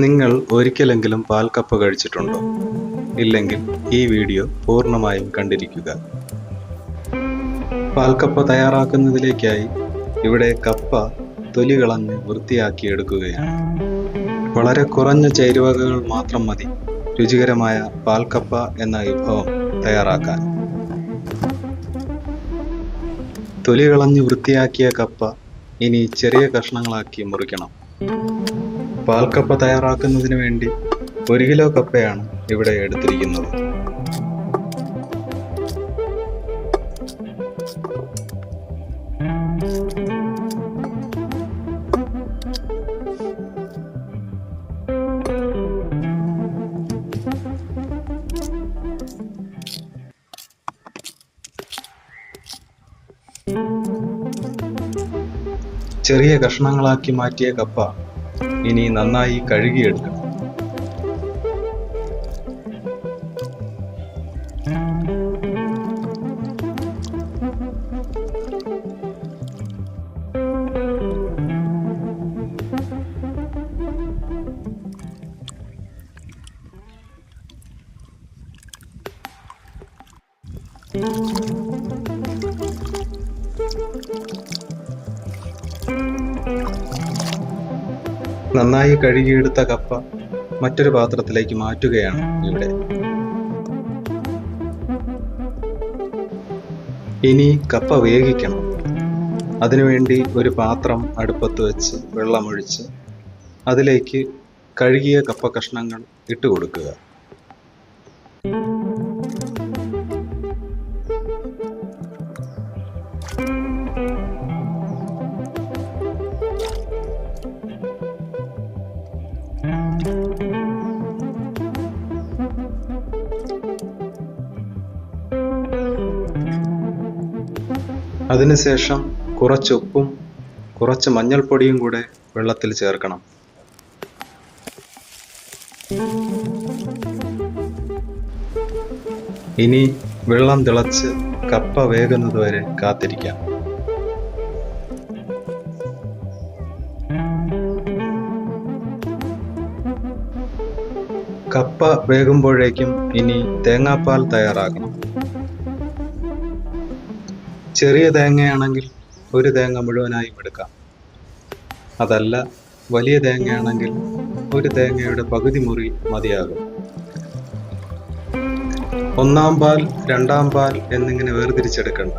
നിങ്ങൾ ഒരിക്കലെങ്കിലും പാൽക്കപ്പ കഴിച്ചിട്ടുണ്ടോ? ഇല്ലെങ്കിൽ ഈ വീഡിയോ പൂർണ്ണമായും കണ്ടിരിക്കുക. പാൽക്കപ്പ തയ്യാറാക്കുന്നതിലേക്കായി ഇവിടെ കപ്പ തൊലി കളഞ്ഞ് വൃത്തിയാക്കി എടുക്കുകയാണ്. വളരെ കുറഞ്ഞ ചേരുവകൾ മാത്രം മതി രുചികരമായ പാൽക്കപ്പ എന്ന വിഭവം തയ്യാറാക്കാൻ. തൊലി കളഞ്ഞ് വൃത്തിയാക്കിയ കപ്പ ഇനി ചെറിയ കഷ്ണങ്ങളാക്കി മുറിക്കണം. പാൽക്കപ്പ തയ്യാറാക്കുന്നതിന് വേണ്ടി 1 കിലോ കപ്പയാണ് ഇവിടെ എടുത്തിരിക്കുന്നത്. ചെറിയ കഷ്ണങ്ങളാക്കി മാറ്റിയ കപ്പ ഇനി നന്നായി കഴുകിയെടുക്കണം. നന്നായി കഴുകിയെടുത്ത കപ്പ മറ്റൊരു പാത്രത്തിലേക്ക് മാറ്റുകയാണ് ഇവിടെ. ഇനി കപ്പ വേവിക്കണം. അതിനുവേണ്ടി ഒരു പാത്രം അടുപ്പത്ത് വെച്ച് വെള്ളമൊഴിച്ച് അതിലേക്ക് കഴുകിയ കപ്പ കഷ്ണങ്ങൾ ഇട്ട് കൊടുക്കുക. അതിനുശേഷം കുറച്ച് ഉപ്പും കുറച്ച് മഞ്ഞൾപ്പൊടിയും കൂടെ വെള്ളത്തിൽ ചേർക്കണം. ഇനി വെള്ളം തിളച്ച് കപ്പ വേകുന്നതുവരെ കാത്തിരിക്കാം. കപ്പ വേകുമ്പോഴേക്കും ഇനി തേങ്ങാപ്പാൽ തയ്യാറാക്കണം. ചെറിയ തേങ്ങയാണെങ്കിൽ 1 തേങ്ങ മുഴുവനായും എടുക്കാം. അതല്ല, വലിയ തേങ്ങയാണെങ്കിൽ 1 തേങ്ങയുടെ പകുതി മുറി മതിയാകും. 1-ാം പാൽ 2-ാം പാൽ എന്നിങ്ങനെ വേർതിരിച്ചെടുക്കണ്ട.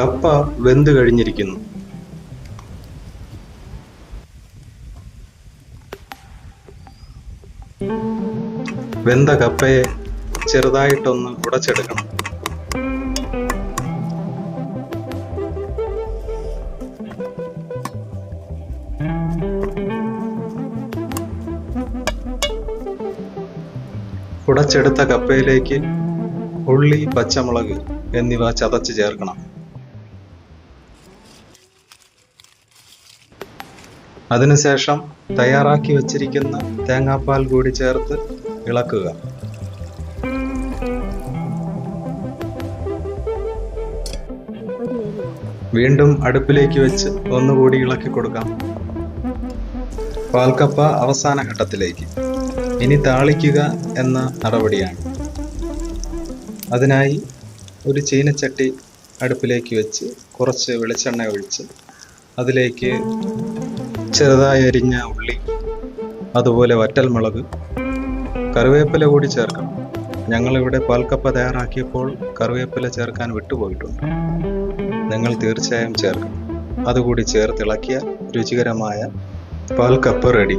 കപ്പ വെന്ത് കഴിഞ്ഞിരിക്കുന്നു. വെന്ത കപ്പയെ ചെറുതായിട്ടൊന്ന് ഉടച്ചെടുക്കണം. ഉടച്ചെടുത്ത കപ്പയിലേക്ക് ഉള്ളി, പച്ചമുളക് എന്നിവ ചതച്ച് ചേർക്കണം. അതിനുശേഷം തയ്യാറാക്കി വച്ചിരിക്കുന്ന തേങ്ങാപ്പാൽ കൂടി ചേർത്ത് ഇളക്കുക. വീണ്ടും അടുപ്പിലേക്ക് വെച്ച് ഒന്നുകൂടി ഇളക്കി കൊടുക്കാം. പാൽക്കപ്പ അവസാന ഘട്ടത്തിലേക്ക്. ഇനി താളിക്കുക എന്ന നടപടിയാണ്. അതിനായി ഒരു ചീനച്ചട്ടി അടുപ്പിലേക്ക് വെച്ച് കുറച്ച് വെളിച്ചെണ്ണ ഒഴിച്ച് അതിലേക്ക് ചെറുതായി അരിഞ്ഞ ഉള്ളി, അതുപോലെ വറ്റൽമുളക്, കറിവേപ്പില കൂടി ചേർക്കണം. ഞങ്ങളിവിടെ പാൽക്കപ്പ തയ്യാറാക്കിയപ്പോൾ കറിവേപ്പില ചേർക്കാൻ വിട്ടുപോയിട്ടുണ്ട്. നിങ്ങൾ തീർച്ചയായും ചേർക്കണം. അതുകൂടി ചേർത്തിളക്കിയാൽ രുചികരമായ പാൽക്കപ്പ റെഡി.